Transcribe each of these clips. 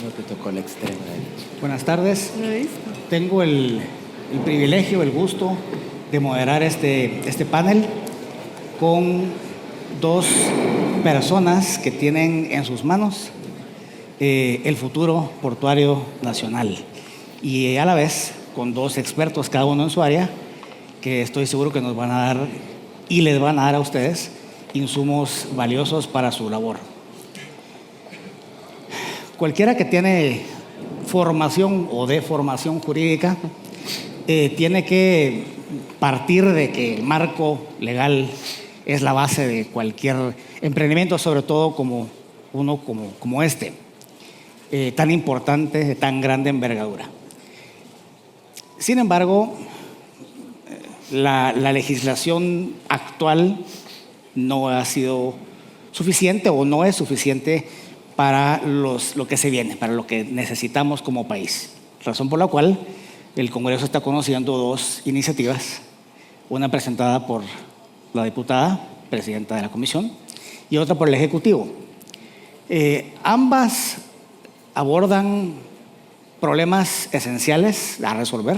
No te tocó la extrema derecha. Buenas tardes. ¿Lo he visto? Tengo el privilegio, el gusto de moderar este panel con dos personas que tienen en sus manos el futuro portuario nacional y a la vez con dos expertos, cada uno en su área, que estoy seguro que nos van a dar y les van a dar a ustedes insumos valiosos para su labor. Cualquiera que tiene formación o de formación jurídica tiene que partir de que el marco legal es la base de cualquier emprendimiento, sobre todo como uno como este, tan importante, de tan grande envergadura. Sin embargo, la legislación actual no ha sido suficiente o no es suficiente para lo que se viene, para lo que necesitamos como país. Razón por la cual el Congreso está conociendo dos iniciativas, una presentada por la diputada, presidenta de la Comisión, y otra por el Ejecutivo. Ambas abordan problemas esenciales a resolver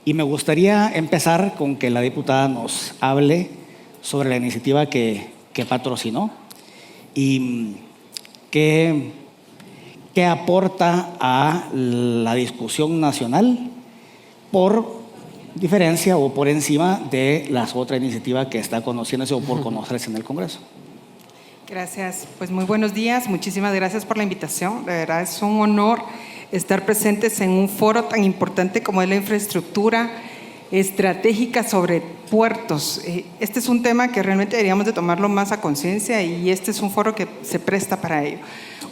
y me gustaría empezar con que la diputada nos hable sobre la iniciativa que patrocinó y qué aporta a la discusión nacional por diferencia o por encima de la otra iniciativa que está conociéndose o por conocerse en el Congreso. Gracias, pues muy buenos días, muchísimas gracias por la invitación. De verdad es un honor estar presentes en un foro tan importante como es la infraestructura estratégica sobre puertos. Este es un tema que realmente deberíamos de tomarlo más a conciencia y este es un foro que se presta para ello.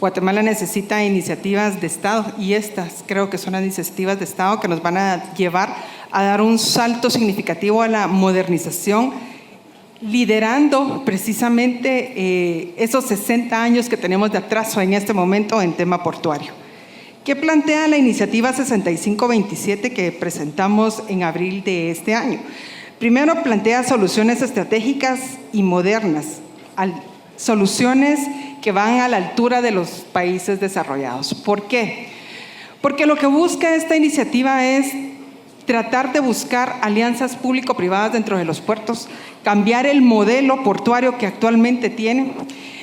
Guatemala necesita iniciativas de Estado y estas creo que son las iniciativas de Estado que nos van a llevar a dar un salto significativo a la modernización, liderando precisamente esos 60 años que tenemos de atraso en este momento en tema portuario. ¿Qué plantea la iniciativa 6527 que presentamos en abril de este año? Primero, plantea soluciones estratégicas y modernas, soluciones que van a la altura de los países desarrollados. ¿Por qué? Porque lo que busca esta iniciativa es tratar de buscar alianzas público-privadas dentro de los puertos, cambiar el modelo portuario que actualmente tienen.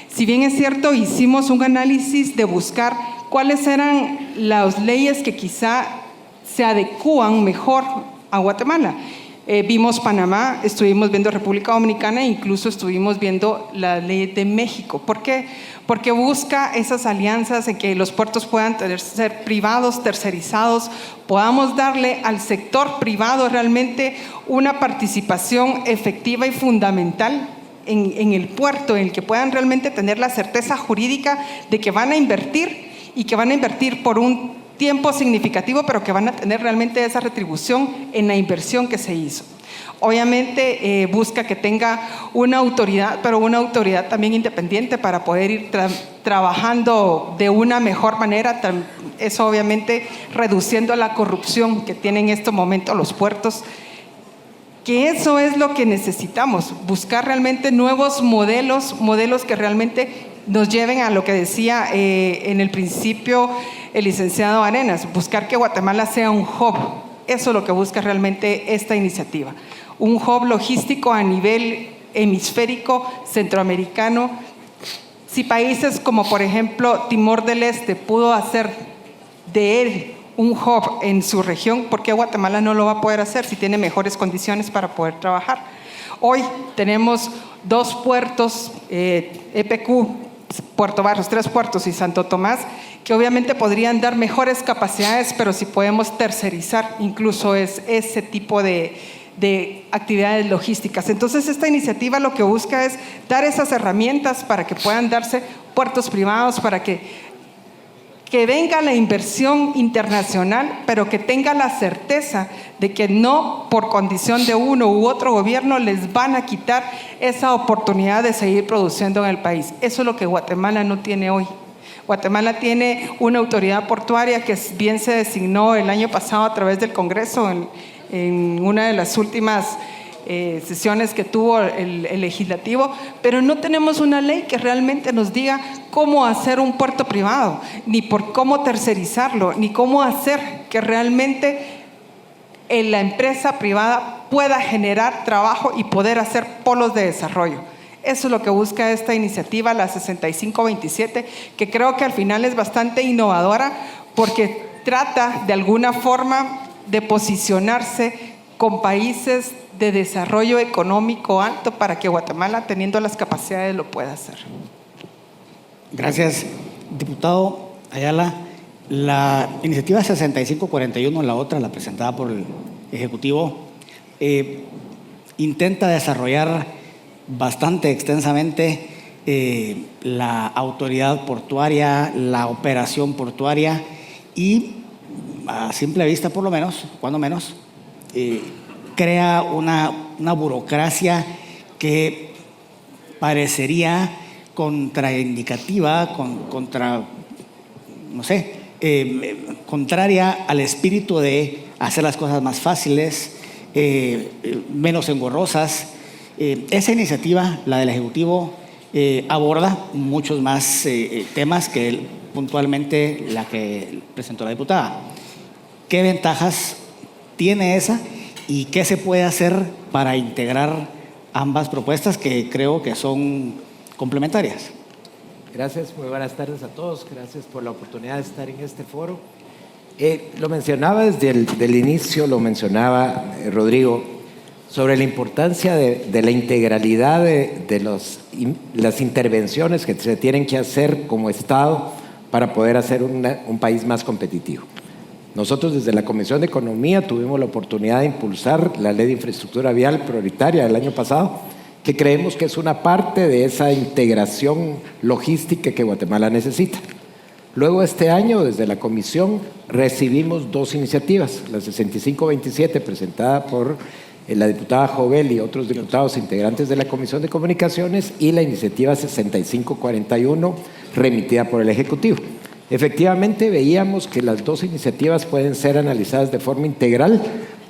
Si bien es cierto, hicimos un análisis de buscar cuáles eran las leyes que quizá se adecúan mejor a Guatemala. Vimos Panamá, estuvimos viendo República Dominicana e incluso estuvimos viendo la ley de México. ¿Por qué? Porque busca esas alianzas en que los puertos puedan ser privados, tercerizados, podamos darle al sector privado realmente una participación efectiva y fundamental en el puerto, en el que puedan realmente tener la certeza jurídica de que van a invertir y que van a invertir por un tiempo significativo, pero que van a tener realmente esa retribución en la inversión que se hizo. Obviamente busca que tenga una autoridad, pero una autoridad también independiente para poder ir trabajando de una mejor manera, eso obviamente reduciendo la corrupción que tienen en este momento los puertos, que eso es lo que necesitamos, buscar realmente nuevos modelos que realmente nos lleven a lo que decía en el principio el licenciado Arenas, buscar que Guatemala sea un hub. Eso es lo que busca realmente esta iniciativa. Un hub logístico a nivel hemisférico, centroamericano. Si países como por ejemplo Timor del Este pudo hacer de él un hub en su región, ¿por qué Guatemala no lo va a poder hacer si tiene mejores condiciones para poder trabajar? Hoy tenemos dos puertos, EPQ, Puerto Barrios, 3 puertos y Santo Tomás, que obviamente podrían dar mejores capacidades, pero si podemos tercerizar incluso ese tipo de actividades logísticas. Entonces esta iniciativa lo que busca es dar esas herramientas para que puedan darse puertos privados, para que venga la inversión internacional, pero que tenga la certeza de que no por condición de uno u otro gobierno les van a quitar esa oportunidad de seguir produciendo en el país. Eso es lo que Guatemala no tiene hoy. Guatemala tiene una autoridad portuaria que bien se designó el año pasado a través del Congreso en una de las últimas sesiones que tuvo el legislativo, pero no tenemos una ley que realmente nos diga cómo hacer un puerto privado, ni por cómo tercerizarlo, ni cómo hacer que realmente la empresa privada pueda generar trabajo y poder hacer polos de desarrollo. Eso es lo que busca esta iniciativa, la 6527, que creo que al final es bastante innovadora porque trata de alguna forma de posicionarse con países de desarrollo económico alto para que Guatemala, teniendo las capacidades, lo pueda hacer. Gracias, diputado Ayala. La iniciativa 6541, la otra, la presentada por el Ejecutivo, intenta desarrollar bastante extensamente la autoridad portuaria, la operación portuaria y, a simple vista por lo menos, cuando menos, crea una burocracia que parecería contraindicativa, contraria al espíritu de hacer las cosas más fáciles, menos engorrosas. Esa iniciativa, la del Ejecutivo, aborda muchos más temas que puntualmente la que presentó la diputada. ¿Qué ventajas tiene esa y qué se puede hacer para integrar ambas propuestas que creo que son complementarias? Gracias, muy buenas tardes a todos. Gracias por la oportunidad de estar en este foro. Lo mencionaba desde el inicio, lo mencionaba Rodrigo, sobre la importancia de la integralidad de las intervenciones que se tienen que hacer como Estado para poder hacer un país más competitivo. Nosotros desde la Comisión de Economía tuvimos la oportunidad de impulsar la Ley de Infraestructura Vial Prioritaria del año pasado, que creemos que es una parte de esa integración logística que Guatemala necesita. Luego este año, desde la Comisión, recibimos dos iniciativas, la 6527 presentada por la diputada Jovel y otros diputados integrantes de la Comisión de Comunicaciones y la iniciativa 6541 remitida por el Ejecutivo. Efectivamente, veíamos que las dos iniciativas pueden ser analizadas de forma integral.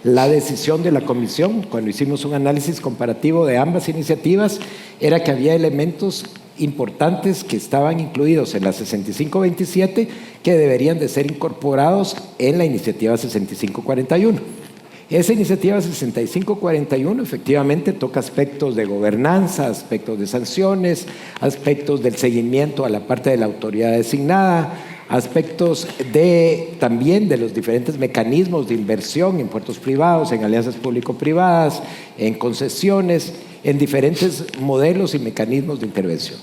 La decisión de la Comisión, cuando hicimos un análisis comparativo de ambas iniciativas, era que había elementos importantes que estaban incluidos en la 6527 que deberían de ser incorporados en la iniciativa 6541. Esa iniciativa 6541 efectivamente toca aspectos de gobernanza, aspectos de sanciones, aspectos del seguimiento a la parte de la autoridad designada, aspectos también de los diferentes mecanismos de inversión en puertos privados, en alianzas público-privadas, en concesiones, en diferentes modelos y mecanismos de intervención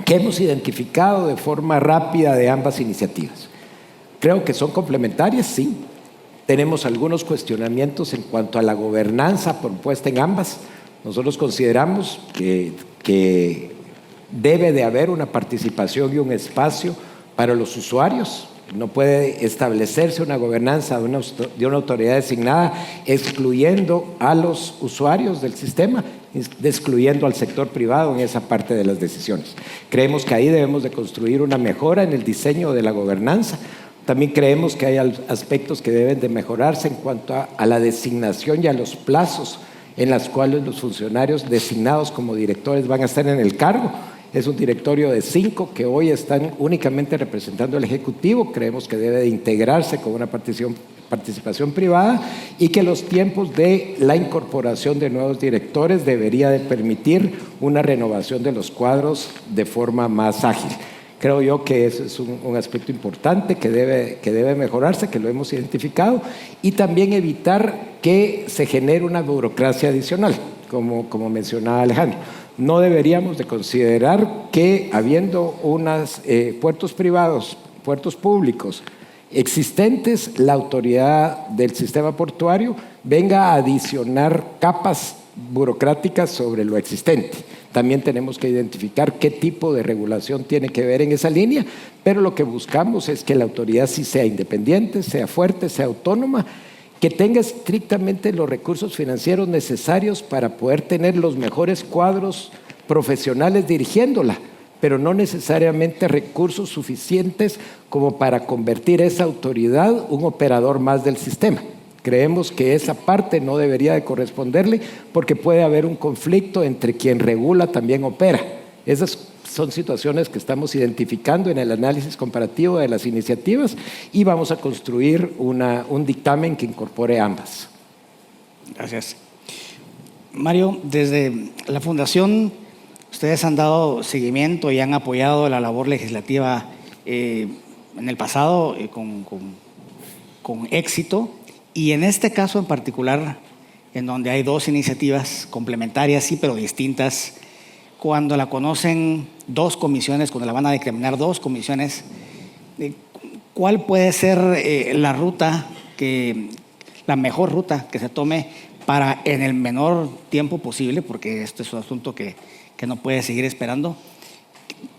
que hemos identificado de forma rápida de ambas iniciativas. Creo que son complementarias, sí. Tenemos algunos cuestionamientos en cuanto a la gobernanza propuesta en ambas. Nosotros consideramos que debe de haber una participación y un espacio para los usuarios. No puede establecerse una gobernanza de una autoridad designada excluyendo a los usuarios del sistema, excluyendo al sector privado en esa parte de las decisiones. Creemos que ahí debemos de construir una mejora en el diseño de la gobernanza. También creemos que hay aspectos que deben de mejorarse en cuanto a la designación y a los plazos en los cuales los funcionarios designados como directores van a estar en el cargo. Es un directorio de 5 que hoy están únicamente representando al Ejecutivo. Creemos que debe de integrarse con una participación privada y que los tiempos de la incorporación de nuevos directores debería de permitir una renovación de los cuadros de forma más ágil. Creo yo que eso es un aspecto importante que debe mejorarse, que lo hemos identificado, y también evitar que se genere una burocracia adicional, como mencionaba Alejandro. No deberíamos de considerar que habiendo unos puertos privados, puertos públicos existentes, la autoridad del sistema portuario venga a adicionar capas burocráticas sobre lo existente. También tenemos que identificar qué tipo de regulación tiene que ver en esa línea, pero lo que buscamos es que la autoridad sí sea independiente, sea fuerte, sea autónoma, que tenga estrictamente los recursos financieros necesarios para poder tener los mejores cuadros profesionales dirigiéndola, pero no necesariamente recursos suficientes como para convertir esa autoridad un operador más del sistema. Creemos que esa parte no debería de corresponderle porque puede haber un conflicto entre quien regula también opera. Esas son situaciones que estamos identificando en el análisis comparativo de las iniciativas y vamos a construir un dictamen que incorpore ambas. Gracias. Mario, desde la Fundación, ustedes han dado seguimiento y han apoyado la labor legislativa en el pasado con éxito, y en este caso en particular, en donde hay dos iniciativas complementarias, sí, pero distintas, cuando la conocen dos comisiones, cuando la van a dictaminar dos comisiones, ¿cuál puede ser la mejor ruta que se tome para, en el menor tiempo posible, porque esto es un asunto que no puede seguir esperando?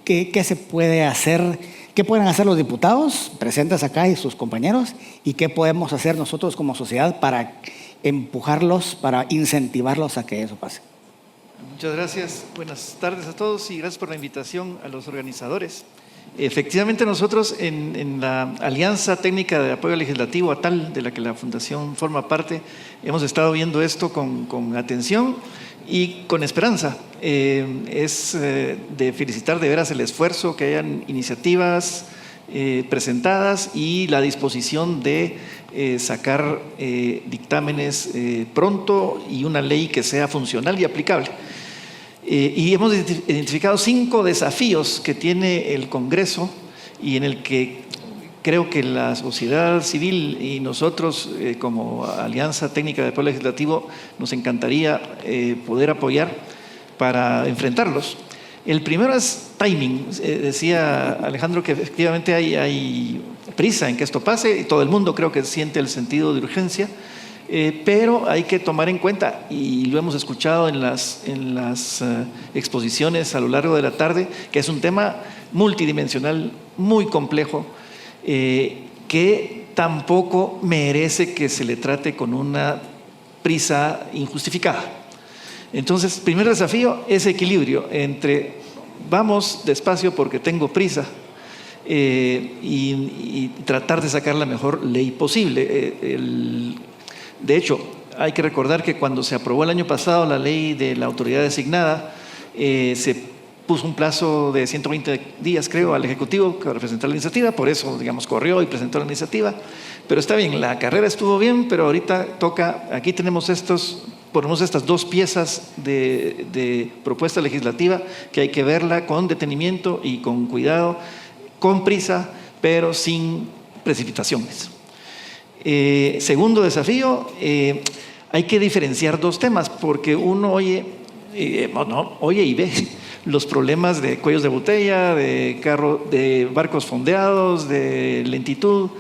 ¿Qué se puede hacer? ¿Qué pueden hacer los diputados presentes acá y sus compañeros? ¿Y qué podemos hacer nosotros como sociedad para empujarlos, para incentivarlos a que eso pase? Muchas gracias. Buenas tardes a todos y gracias por la invitación a los organizadores. Efectivamente, nosotros en la Alianza Técnica de Apoyo Legislativo ATAL, de la que la Fundación forma parte, hemos estado viendo esto con atención y con esperanza. Es de felicitar de veras el esfuerzo, que hayan iniciativas presentadas y la disposición de sacar dictámenes pronto y una ley que sea funcional y aplicable. Y hemos identificado 5 desafíos que tiene el Congreso y en el que creo que la sociedad civil y nosotros como Alianza Técnica de Apoyo Legislativo nos encantaría poder apoyar para enfrentarlos. El primero es timing. Decía Alejandro que efectivamente hay prisa en que esto pase y todo el mundo creo que siente el sentido de urgencia. Pero hay que tomar en cuenta, y lo hemos escuchado en las exposiciones a lo largo de la tarde, que es un tema multidimensional, muy complejo, que tampoco merece que se le trate con una prisa injustificada. Entonces, primer desafío es equilibrio entre vamos despacio porque tengo prisa y tratar de sacar la mejor ley posible. De hecho, hay que recordar que cuando se aprobó el año pasado la ley de la autoridad designada, se puso un plazo de 120 días, creo, al Ejecutivo para presentar la iniciativa, por eso, digamos, corrió y presentó la iniciativa. Pero está bien, la carrera estuvo bien, pero ahorita toca, aquí ponemos estas dos piezas de propuesta legislativa que hay que verla con detenimiento y con cuidado, con prisa, pero sin precipitaciones. Segundo desafío, hay que diferenciar dos temas, porque uno oye y ve los problemas de cuellos de botella, de barcos fondeados, de lentitud,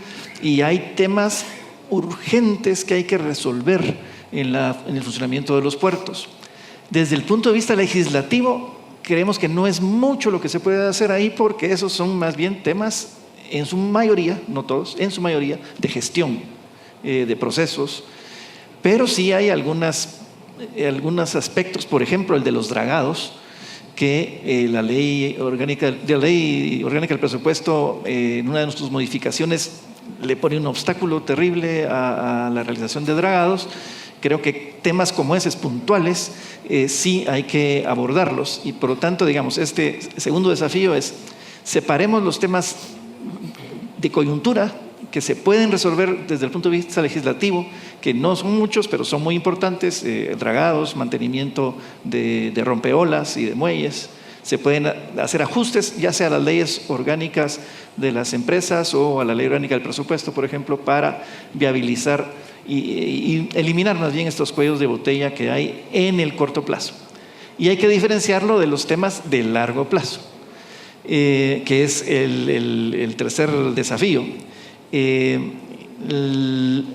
y hay temas urgentes que hay que resolver en el funcionamiento de los puertos. Desde el punto de vista legislativo, creemos que no es mucho lo que se puede hacer ahí, porque esos son más bien temas, en su mayoría, no todos, en su mayoría, de gestión de procesos, pero sí hay algunos aspectos, por ejemplo, el de los dragados, que la ley orgánica del presupuesto, en una de nuestras modificaciones, le pone un obstáculo terrible a la realización de dragados. Creo que temas como esos puntuales sí hay que abordarlos, y por lo tanto, digamos, este segundo desafío es separemos los temas de coyuntura que se pueden resolver desde el punto de vista legislativo, que no son muchos, pero son muy importantes, dragados, mantenimiento de rompeolas y de muelles. Se pueden hacer ajustes, ya sea a las leyes orgánicas de las empresas o a la ley orgánica del presupuesto, por ejemplo, para viabilizar y eliminar más bien estos cuellos de botella que hay en el corto plazo. Y hay que diferenciarlo de los temas de largo plazo, que es el tercer desafío. El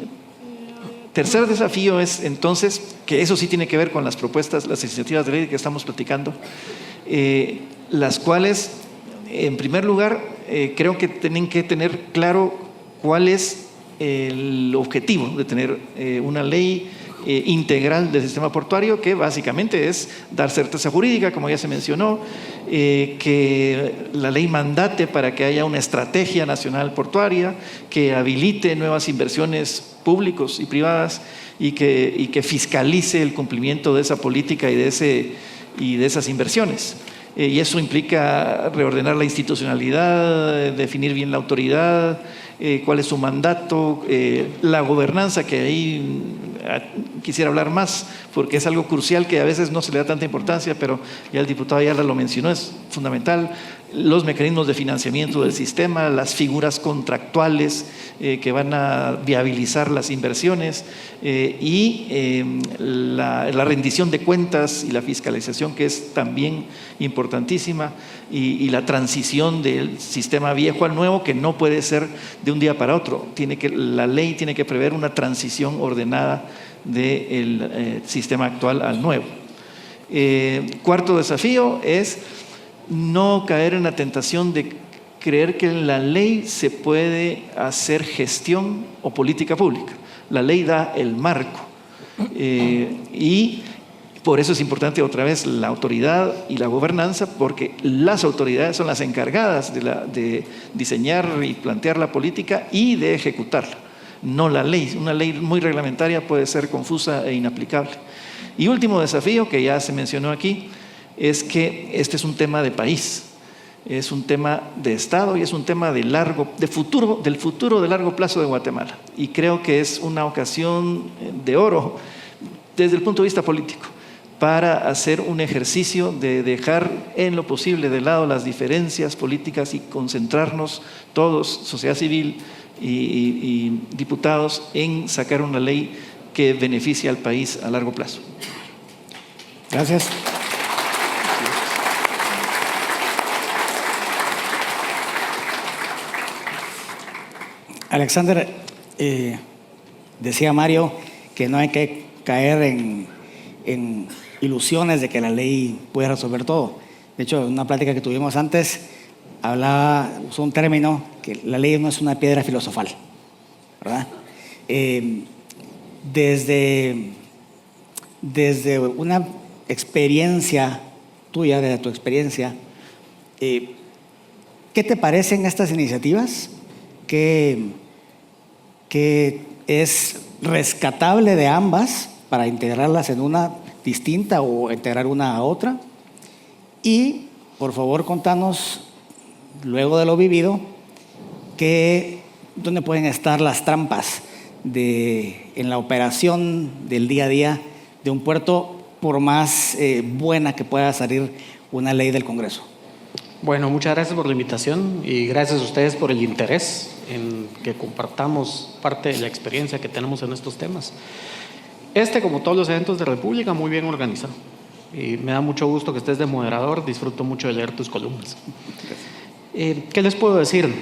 tercer desafío es entonces, que eso sí tiene que ver con las propuestas, las iniciativas de ley que estamos platicando, las cuales, en primer lugar, creo que tienen que tener claro cuál es el objetivo de tener una ley integral del sistema portuario, que básicamente es dar certeza jurídica, como ya se mencionó, que la ley mandate para que haya una estrategia nacional portuaria, que habilite nuevas inversiones públicos y privadas y que fiscalice el cumplimiento de esa política y de esas inversiones. Y eso implica reordenar la institucionalidad, definir bien la autoridad, cuál es su mandato, la gobernanza, que ahí quisiera hablar más, porque es algo crucial que a veces no se le da tanta importancia, pero ya el diputado Ayala lo mencionó, es fundamental. Los mecanismos de financiamiento del sistema, las figuras contractuales que van a viabilizar las inversiones y la rendición de cuentas y la fiscalización, que es también importantísima, y la transición del sistema viejo al nuevo, que no puede ser de un día para otro. La ley tiene que prever una transición ordenada del sistema actual al nuevo. Cuarto desafío es no caer en la tentación de creer que en la ley se puede hacer gestión o política pública. La ley da el marco y por eso es importante otra vez la autoridad y la gobernanza, porque las autoridades son las encargadas de diseñar y plantear la política y de ejecutarla, no la ley. Una ley muy reglamentaria puede ser confusa e inaplicable. Y último desafío, que ya se mencionó aquí, es que este es un tema de país, es un tema de Estado y es un tema del futuro de largo plazo de Guatemala. Y creo que es una ocasión de oro desde el punto de vista político para hacer un ejercicio de dejar en lo posible de lado las diferencias políticas y concentrarnos todos, sociedad civil y diputados, en sacar una ley que beneficie al país a largo plazo. Gracias. Alexander, decía Mario que no hay que caer en ilusiones de que la ley puede resolver todo. De hecho, en una plática que tuvimos antes, usó un término, que la ley no es una piedra filosofal, ¿verdad? Desde una experiencia tuya, de tu experiencia, ¿qué te parecen estas iniciativas? ¿Qué es rescatable de ambas para integrarlas en una distinta o integrar una a otra? Y, por favor, contanos, luego de lo vivido, ¿dónde pueden estar las trampas en la operación del día a día de un puerto, por más buena que pueda salir una ley del Congreso? Bueno, muchas gracias por la invitación y gracias a ustedes por el interés en que compartamos parte de la experiencia que tenemos en estos temas. Como todos los eventos de República, muy bien organizado. Y me da mucho gusto que estés de moderador, disfruto mucho de leer tus columnas. ¿Qué les puedo decir?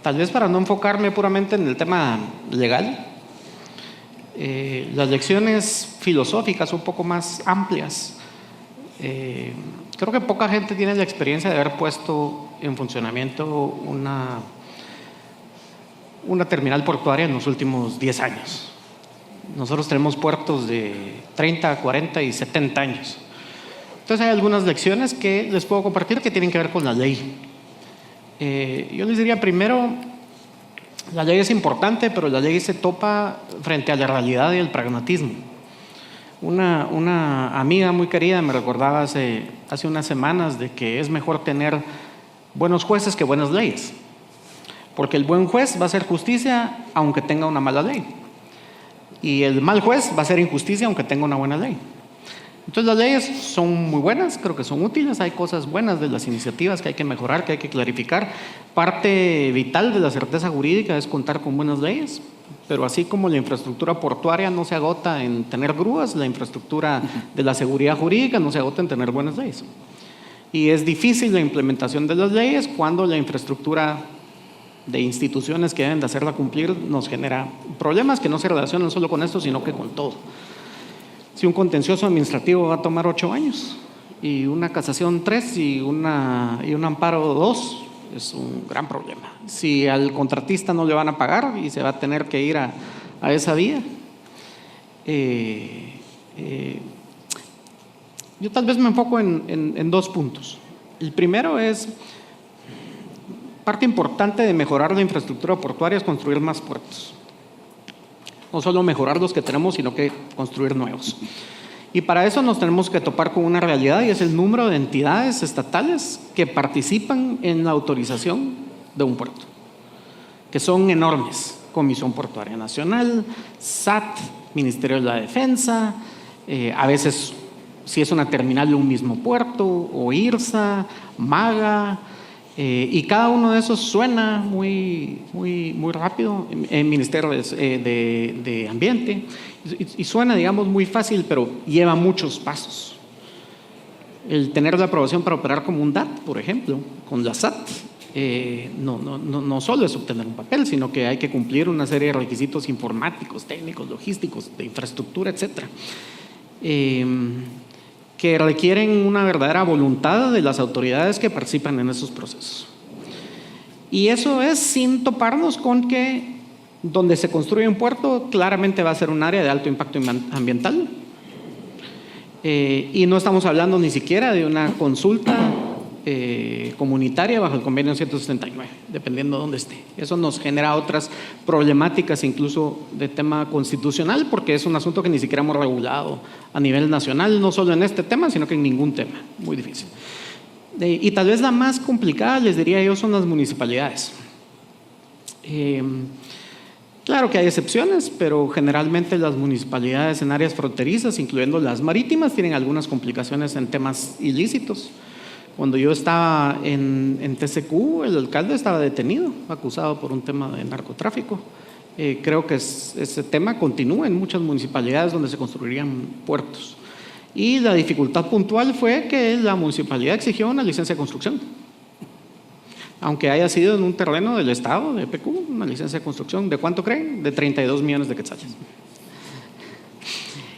Tal vez para no enfocarme puramente en el tema legal, las lecciones filosóficas un poco más amplias. Creo que poca gente tiene la experiencia de haber puesto en funcionamiento una terminal portuaria en los últimos 10 años. Nosotros tenemos puertos de 30, 40 y 70 años. Entonces hay algunas lecciones que les puedo compartir que tienen que ver con la ley. Yo les diría primero, la ley es importante, pero la ley se topa frente a la realidad y el pragmatismo. Una amiga muy querida me recordaba hace unas semanas de que es mejor tener buenos jueces que buenas leyes, porque el buen juez va a hacer justicia aunque tenga una mala ley, y el mal juez va a hacer injusticia aunque tenga una buena ley. Entonces las leyes son muy buenas, creo que son útiles, hay cosas buenas de las iniciativas que hay que mejorar, que hay que clarificar. Parte vital de la certeza jurídica es contar con buenas leyes, pero así como la infraestructura portuaria no se agota en tener grúas, la infraestructura de la seguridad jurídica no se agota en tener buenas leyes. Y es difícil la implementación de las leyes cuando la infraestructura de instituciones que deben de hacerla cumplir nos genera problemas que no se relacionan solo con esto, sino que con todo. Si un contencioso administrativo va a tomar 8 años y una casación 3 y un amparo 2, es un gran problema. Si al contratista no le van a pagar y se va a tener que ir a esa vía. yo tal vez me enfoco en 2 puntos. El primero es, parte importante de mejorar la infraestructura portuaria es construir más puertos. No solo mejorar los que tenemos, sino que construir nuevos. Y para eso nos tenemos que topar con una realidad, y es el número de entidades estatales que participan en la autorización de un puerto, que son enormes. Comisión Portuaria Nacional, SAT, Ministerio de la Defensa, a veces si es una terminal de un mismo puerto, o IRSA, MAGA, y cada uno de esos suena muy rápido, en Ministerio de Ambiente, y suena, digamos, muy fácil, pero lleva muchos pasos. El tener la aprobación para operar como un DAT, por ejemplo, con la SAT, no solo es obtener un papel, sino que hay que cumplir una serie de requisitos informáticos, técnicos, logísticos, de infraestructura, etcétera, que requieren una verdadera voluntad de las autoridades que participan en esos procesos. Y eso es sin toparnos con que donde se construye un puerto claramente va a ser un área de alto impacto ambiental, y no estamos hablando ni siquiera de una consulta comunitaria bajo el convenio 179, dependiendo de dónde esté. Eso nos genera otras problemáticas, incluso de tema constitucional, porque es un asunto que ni siquiera hemos regulado a nivel nacional, no solo en este tema, sino que en ningún tema. Muy difícil. Y tal vez la más complicada, les diría yo, son las municipalidades. Claro que hay excepciones, pero generalmente las municipalidades en áreas fronterizas, incluyendo las marítimas, tienen algunas complicaciones en temas ilícitos. Cuando yo estaba en TCQ, el alcalde estaba detenido, acusado por un tema de narcotráfico. Creo que ese tema continúa en muchas municipalidades donde se construirían puertos. Y la dificultad puntual fue que la municipalidad exigió una licencia de construcción, aunque haya sido en un terreno del Estado, de EPQ, una licencia de construcción. ¿De cuánto creen? De 32 millones de quetzales.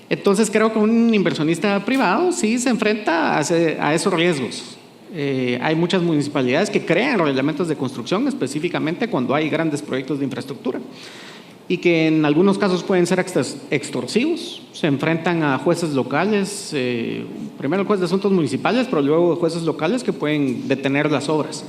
Entonces creo que un inversionista privado sí se enfrenta a esos riesgos. Hay muchas municipalidades que crean reglamentos de construcción específicamente cuando hay grandes proyectos de infraestructura, y que en algunos casos pueden ser extorsivos. Se enfrentan a jueces locales, primero el juez de asuntos municipales, pero luego jueces locales que pueden detener las obras.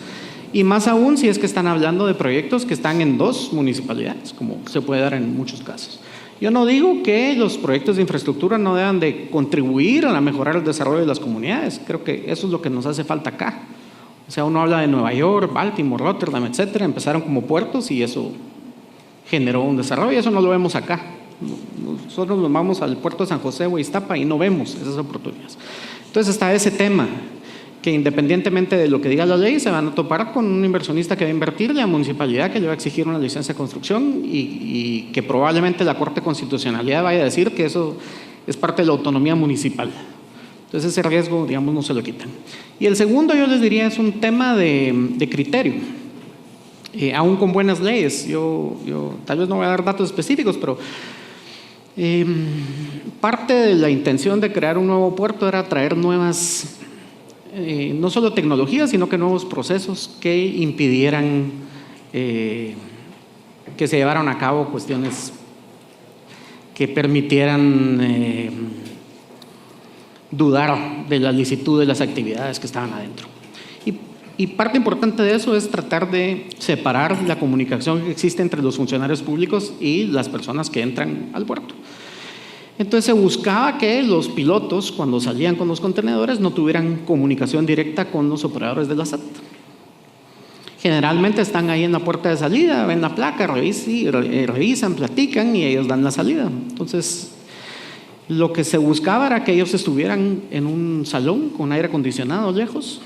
Y más aún si es que están hablando de proyectos que están en 2 municipalidades, como se puede dar en muchos casos. Yo no digo que los proyectos de infraestructura no deban de contribuir a mejorar el desarrollo de las comunidades. Creo que eso es lo que nos hace falta acá. O sea, uno habla de Nueva York, Baltimore, Rotterdam, etcétera. Empezaron como puertos y eso generó un desarrollo, y eso no lo vemos acá. Nosotros nos vamos al puerto de San José o Iztapa y no vemos esas oportunidades. Entonces está ese tema, que independientemente de lo que diga la ley, se van a topar con un inversionista que va a invertir, la municipalidad que le va a exigir una licencia de construcción, y que probablemente la Corte de Constitucionalidad vaya a decir que eso es parte de la autonomía municipal. Entonces ese riesgo, digamos, no se lo quitan. Y el segundo, yo les diría, es un tema de criterio. Aún con buenas leyes, yo tal vez no voy a dar datos específicos, pero parte de la intención de crear un nuevo puerto era traer nuevas, no solo tecnologías, sino que nuevos procesos que impidieran que se llevaran a cabo cuestiones que permitieran dudar de la licitud de las actividades que estaban adentro. Y parte importante de eso es tratar de separar la comunicación que existe entre los funcionarios públicos y las personas que entran al puerto. Entonces se buscaba que los pilotos, cuando salían con los contenedores, no tuvieran comunicación directa con los operadores de la SAT. Generalmente están ahí en la puerta de salida, ven la placa, revisan, platican y ellos dan la salida. Entonces, lo que se buscaba era que ellos estuvieran en un salón con aire acondicionado lejos,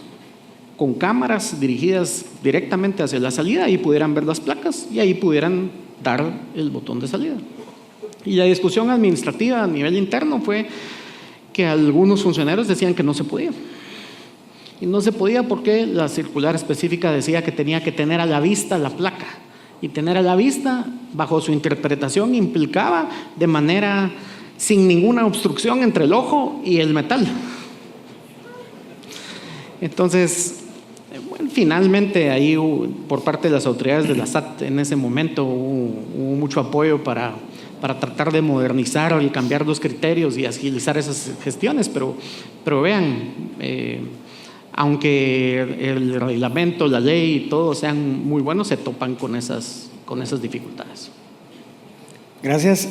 con cámaras dirigidas directamente hacia la salida, y pudieran ver las placas y ahí pudieran dar el botón de salida. Y la discusión administrativa a nivel interno fue que algunos funcionarios decían que no se podía. Y no se podía porque la circular específica decía que tenía que tener a la vista la placa. Y tener a la vista, bajo su interpretación, implicaba de manera sin ninguna obstrucción entre el ojo y el metal. Entonces, bueno, finalmente ahí por parte de las autoridades de la SAT en ese momento hubo mucho apoyo para para tratar de modernizar y cambiar los criterios y agilizar esas gestiones, pero vean, aunque el reglamento, la ley y todo sean muy buenos, se topan con esas dificultades. Gracias.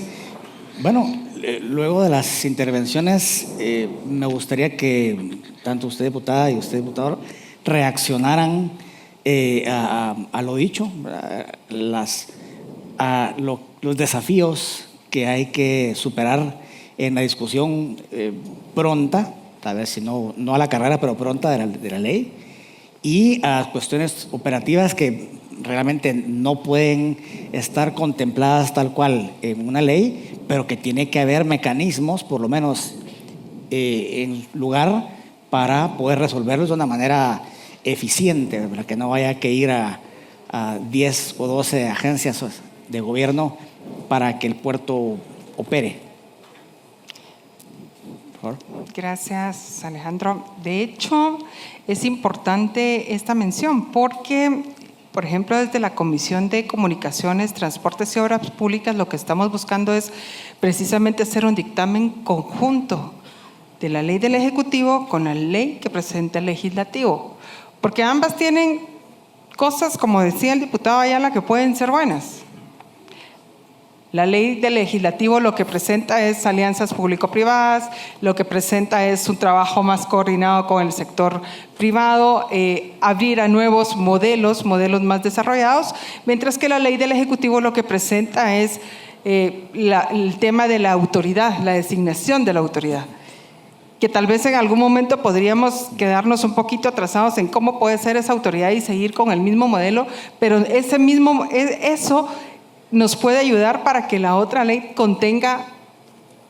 Bueno, luego de las intervenciones, me gustaría que tanto usted, diputada, y usted, diputador, reaccionaran a lo dicho, los desafíos que hay que superar en la discusión pronta, tal vez si no a la carrera, pero pronta de la ley, y a cuestiones operativas que realmente no pueden estar contempladas tal cual en una ley, pero que tiene que haber mecanismos, por lo menos en lugar, para poder resolverlos de una manera eficiente, para que no haya que ir a 10 o 12 agencias de gobierno para que el puerto opere. Por favor. Gracias, Alejandro. De hecho, es importante esta mención porque, por ejemplo, desde la Comisión de Comunicaciones, Transportes y Obras Públicas, lo que estamos buscando es precisamente hacer un dictamen conjunto de la ley del Ejecutivo con la ley que presenta el Legislativo, porque ambas tienen cosas, como decía el diputado Ayala, que pueden ser buenas. La ley del Legislativo lo que presenta es alianzas público-privadas, lo que presenta es un trabajo más coordinado con el sector privado, abrir a nuevos modelos más desarrollados, mientras que la ley del Ejecutivo lo que presenta es el tema de la autoridad, la designación de la autoridad, que tal vez en algún momento podríamos quedarnos un poquito atrasados en cómo puede ser esa autoridad y seguir con el mismo modelo, pero eso nos puede ayudar para que la otra ley contenga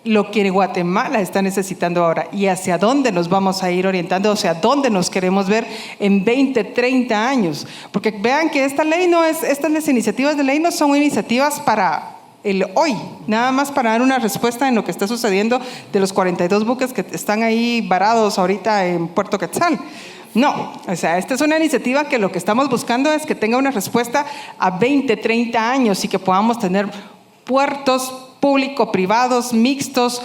lo que Guatemala está necesitando ahora y hacia dónde nos vamos a ir orientando, hacia dónde nos queremos ver en 20, 30 años. Porque vean que estas iniciativas de ley no son iniciativas para el hoy, nada más para dar una respuesta en lo que está sucediendo de los 42 buques que están ahí varados ahorita en Puerto Quetzal. No, o sea, esta es una iniciativa que lo que estamos buscando es que tenga una respuesta a 20, 30 años y que podamos tener puertos público-privados, mixtos,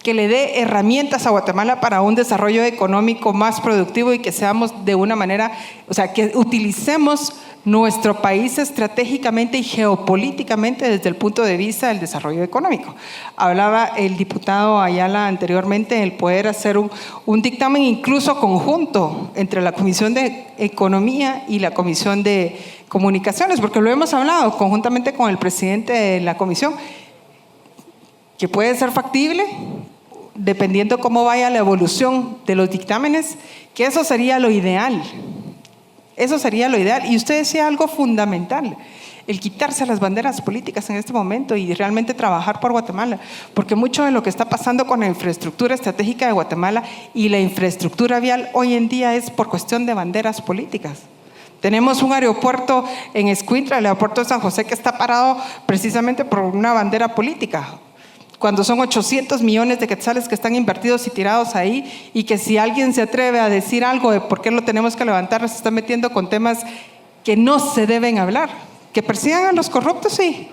que le dé herramientas a Guatemala para un desarrollo económico más productivo y que seamos de una manera, o sea, que utilicemos nuestro país estratégicamente y geopolíticamente desde el punto de vista del desarrollo económico. Hablaba el diputado Ayala anteriormente el poder hacer un dictamen incluso conjunto entre la Comisión de Economía y la Comisión de Comunicaciones, porque lo hemos hablado conjuntamente con el presidente de la comisión, que puede ser factible dependiendo cómo vaya la evolución de los dictámenes, que eso sería lo ideal. Eso sería lo ideal. Y usted decía algo fundamental, el quitarse las banderas políticas en este momento y realmente trabajar por Guatemala, porque mucho de lo que está pasando con la infraestructura estratégica de Guatemala y la infraestructura vial hoy en día es por cuestión de banderas políticas. Tenemos un aeropuerto en Escuintla, el aeropuerto de San José, que está parado precisamente por una bandera política, cuando son 800 millones de quetzales que están invertidos y tirados ahí, y que si alguien se atreve a decir algo de por qué lo tenemos que levantar, se está metiendo con temas que no se deben hablar. Que persigan a los corruptos, sí,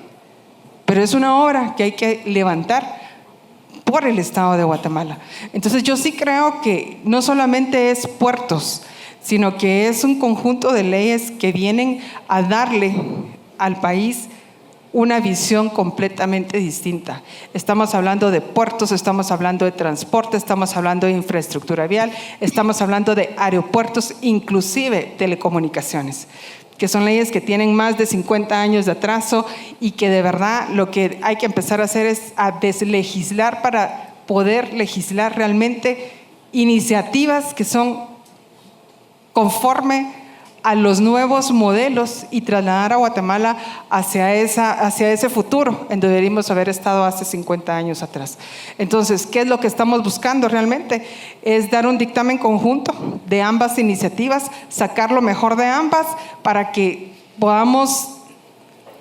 pero es una obra que hay que levantar por el Estado de Guatemala. Entonces yo sí creo que no solamente es puertos, sino que es un conjunto de leyes que vienen a darle al país una visión completamente distinta. Estamos hablando de puertos, estamos hablando de transporte, estamos hablando de infraestructura vial, estamos hablando de aeropuertos, inclusive telecomunicaciones, que son leyes que tienen más de 50 años de atraso y que de verdad lo que hay que empezar a hacer es a deslegislar para poder legislar realmente iniciativas que son conforme a los nuevos modelos y trasladar a Guatemala hacia ese futuro en donde deberíamos haber estado hace 50 años atrás. Entonces, ¿qué es lo que estamos buscando realmente? Es dar un dictamen conjunto de ambas iniciativas, sacar lo mejor de ambas para que podamos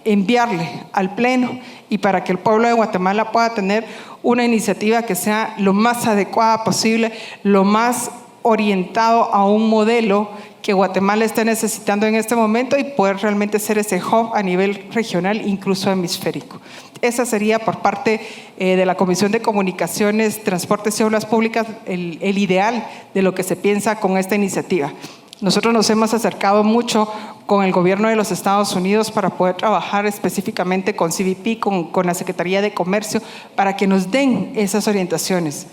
enviarle al Pleno y para que el pueblo de Guatemala pueda tener una iniciativa que sea lo más adecuada posible, lo más orientado a un modelo que Guatemala está necesitando en este momento y poder realmente ser ese hub a nivel regional, incluso hemisférico. Esa sería por parte de la Comisión de Comunicaciones, Transportes y Obras Públicas el ideal de lo que se piensa con esta iniciativa. Nosotros nos hemos acercado mucho con el gobierno de los Estados Unidos para poder trabajar específicamente con CBP, con la Secretaría de Comercio, para que nos den esas orientaciones.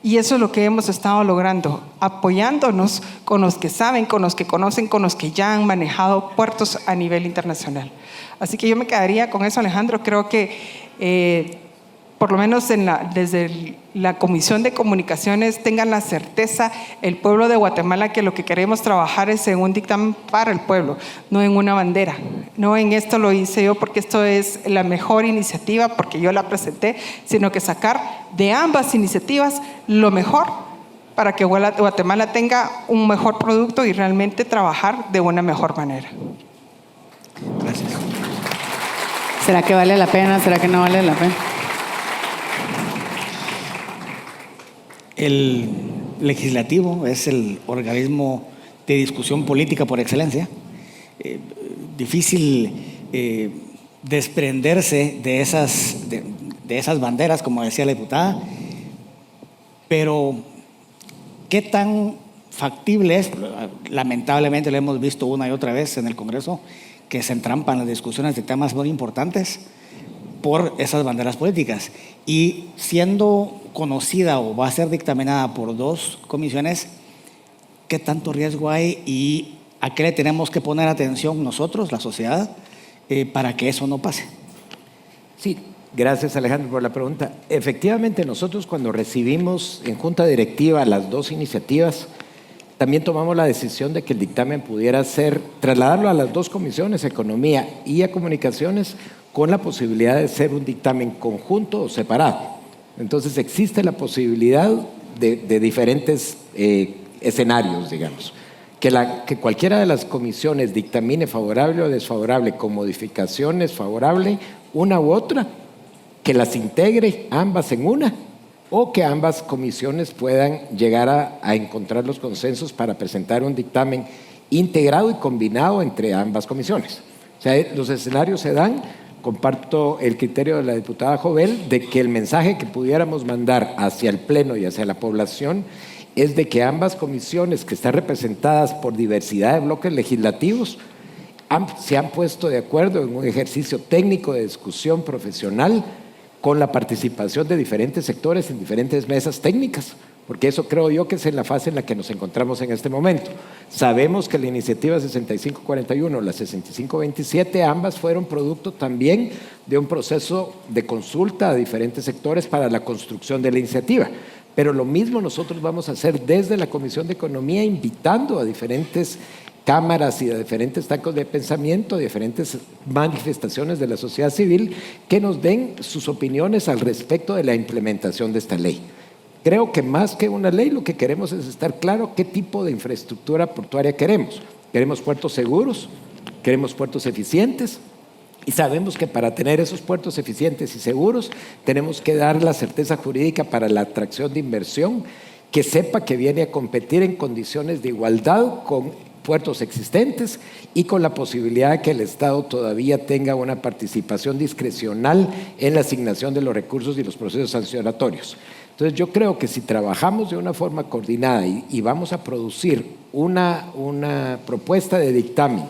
Y eso es lo que hemos estado logrando, apoyándonos con los que saben, con los que conocen, con los que ya han manejado puertos a nivel internacional. Así que yo me quedaría con eso, Alejandro. Creo que por lo menos desde la Comisión de Comunicaciones tengan la certeza el pueblo de Guatemala que lo que queremos trabajar es en un dictamen para el pueblo, no en una bandera. No en esto lo hice yo porque esto es la mejor iniciativa, porque yo la presenté, sino que sacar de ambas iniciativas lo mejor para que Guatemala tenga un mejor producto y realmente trabajar de una mejor manera. Gracias. ¿Será que vale la pena? ¿Será que no vale la pena? El legislativo es el organismo de discusión política por excelencia. Difícil desprenderse de esas banderas, como decía la diputada, pero ¿qué tan factible es? Lamentablemente lo hemos visto una y otra vez en el Congreso, que se entrampan las discusiones de temas muy importantes por esas banderas políticas. Y siendo conocida o va a ser dictaminada por 2 comisiones, ¿qué tanto riesgo hay y a qué le tenemos que poner atención nosotros, la sociedad, para que eso no pase? Sí, gracias Alejandro por la pregunta. Efectivamente, nosotros cuando recibimos en junta directiva las 2 iniciativas, también tomamos la decisión de que el dictamen pudiera trasladarlo a las 2 comisiones, Economía y a Comunicaciones, con la posibilidad de ser un dictamen conjunto o separado. Entonces existe la posibilidad de diferentes escenarios, digamos. Que cualquiera de las comisiones dictamine favorable o desfavorable, con modificaciones favorable, una u otra, que las integre ambas en una, o que ambas comisiones puedan llegar a encontrar los consensos para presentar un dictamen integrado y combinado entre ambas comisiones. O sea, los escenarios se dan. Comparto el criterio de la diputada Jovel de que el mensaje que pudiéramos mandar hacia el Pleno y hacia la población es de que ambas comisiones, que están representadas por diversidad de bloques legislativos, se han puesto de acuerdo en un ejercicio técnico de discusión profesional con la participación de diferentes sectores en diferentes mesas técnicas, porque eso creo yo que es en la fase en la que nos encontramos en este momento. Sabemos que la iniciativa 6541, la 6527, ambas fueron producto también de un proceso de consulta a diferentes sectores para la construcción de la iniciativa. Pero lo mismo nosotros vamos a hacer desde la Comisión de Economía, invitando a diferentes cámaras y a diferentes tacos de pensamiento, diferentes manifestaciones de la sociedad civil que nos den sus opiniones al respecto de la implementación de esta ley. Creo que más que una ley, lo que queremos es estar claro qué tipo de infraestructura portuaria queremos. Queremos puertos seguros, queremos puertos eficientes, y sabemos que para tener esos puertos eficientes y seguros tenemos que dar la certeza jurídica para la atracción de inversión, que sepa que viene a competir en condiciones de igualdad con puertos existentes y con la posibilidad de que el Estado todavía tenga una participación discrecional en la asignación de los recursos y los procesos sancionatorios. Entonces yo creo que si trabajamos de una forma coordinada y vamos a producir una propuesta de dictamen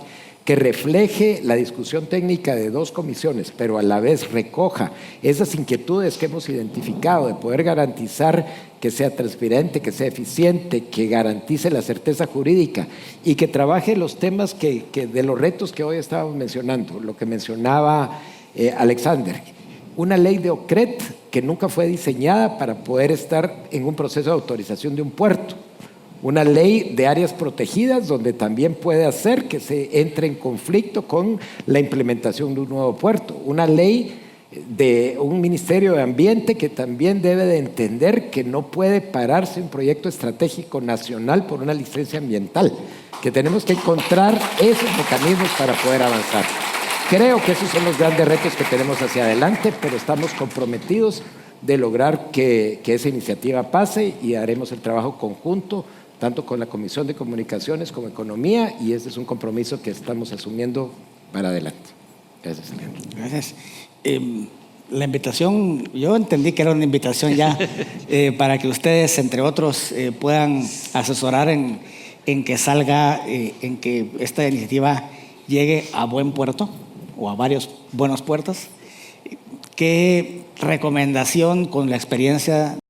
que refleje la discusión técnica de 2 comisiones, pero a la vez recoja esas inquietudes que hemos identificado de poder garantizar que sea transparente, que sea eficiente, que garantice la certeza jurídica y que trabaje los temas de los retos que hoy estábamos mencionando, lo que mencionaba Alexander. Una ley de OCRET que nunca fue diseñada para poder estar en un proceso de autorización de un puerto. Una ley de áreas protegidas donde también puede hacer que se entre en conflicto con la implementación de un nuevo puerto. Una ley de un Ministerio de Ambiente que también debe de entender que no puede pararse un proyecto estratégico nacional por una licencia ambiental, que tenemos que encontrar esos mecanismos para poder avanzar. Creo que esos son los grandes retos que tenemos hacia adelante, pero estamos comprometidos de lograr que esa iniciativa pase y haremos el trabajo conjunto tanto con la Comisión de Comunicaciones como Economía, y este es un compromiso que estamos asumiendo para adelante. Gracias, Alejandro. Gracias. La invitación, yo entendí que era una invitación ya para que ustedes, entre otros, puedan asesorar en que salga, en que esta iniciativa llegue a buen puerto o a varios buenos puertos. ¿Qué recomendación con la experiencia